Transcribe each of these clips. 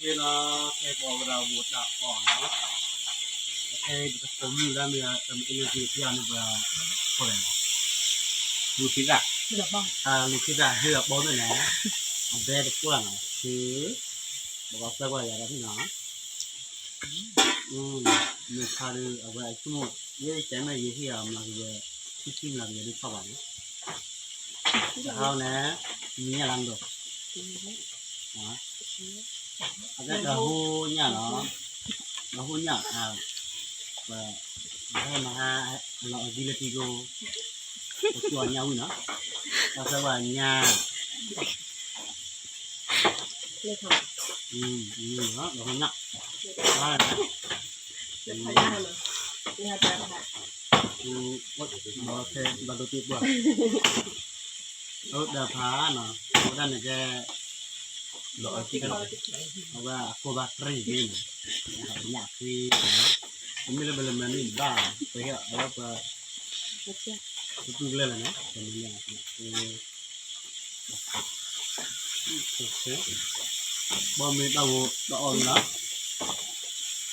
kia nó cái bò vào một đạo bò nó cái tôm ra mình tầm energy kia nó vào có này lục khí gà lục khí gà hơi là bón rồi nè về được qua này chứ bỏ ra qua là cái nó mình khai được ở ngoài chung một cái chén này gì thì làm gì chim làm gì đi sao vậy sao nè mình làm được đó cái đầu nhà nó hôn nhà và hay mà lọ diletigo chùa nhau nữa và sao mà nhà đó đồ nặng đó nó thêm và đồ tiệp vào đợt phá nó đang này cái lọ cái và cô bác rì đi nhạc thì mình là bên mình ba phải hiểu là tôi lên là nó mình nhạc bao mình đâu đỏ đó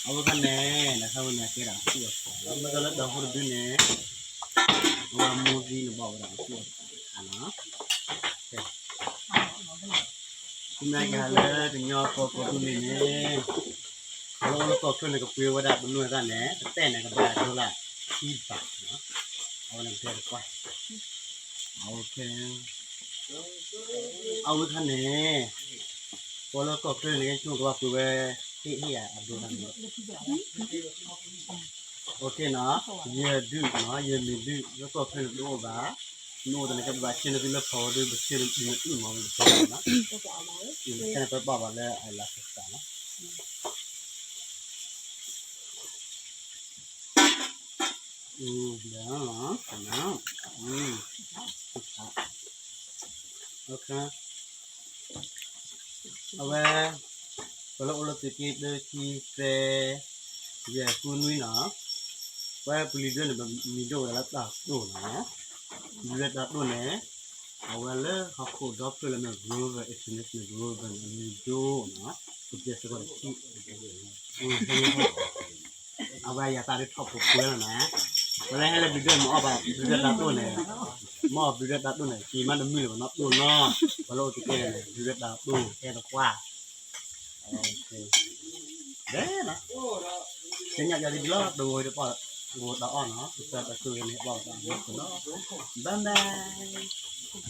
ở bên này là sao nhà kia đảo chưa nó có lớp đầu hồi bên này và mua gì nó bảo đảo chưa nó hôm nay cả là thì nhau có tụi mình nè nó có cái này có phiêu vào bên nuôi ra nè tên này có bà đâu là chi bạc nữaเอาlàm theo quay okเอาท่านเนี่ยพอแล้วก็เครื่องนี้ช่วงก็ว่าคือว่าที่ดูทางนี้โอเคเนาะเยอะดื้อเนาะเยอะมีดื้อแล้วก็เครื่องดูว่าโน่ตอนนี้ก็แบบเช่นที่เราพอดูแบบเช่นอื่นมาเลยนะแค่ไปบอกว่าแล้วไอ้ลักษณะนะเดี๋ยวเนาะนะโอเคเอาไว้พอเราติดกิจเลยที่เฟย์เดี๋ยวคุณนุ้ยเนาะว่าผลิตด้วยแบบมีโดแล้วตัดโดนะมีเลือดตัดโดเนี่ยเอาไว้เลยเขาโคดด็อกเตอร์แล้วเนี่ยรู้ว่าเอ็กซ์เนสเนี่ยรู้ว่ามีโดนะก็จะสกัดที่เอาไว้อย่าตาได้ท็อปปุ๊บเลยนะเวลาให้เราบิดเดินมาเอาแบบบิดเดินตัดโดเนี่ยมอบบิดเดินตัดโดเนี่ยกี่มันมือมันนับโดนเนาะพอเราติดเนี่ยบิดเดินตัดโดแค่ตะกว่าโอเคเด้อนะจะอยากจะดีแล้วดูเดี๋ยวพอดูดอกอ่อนเนาะจะไปคุยกันเนี่ยบอกกันเนาะบ๊ายบาย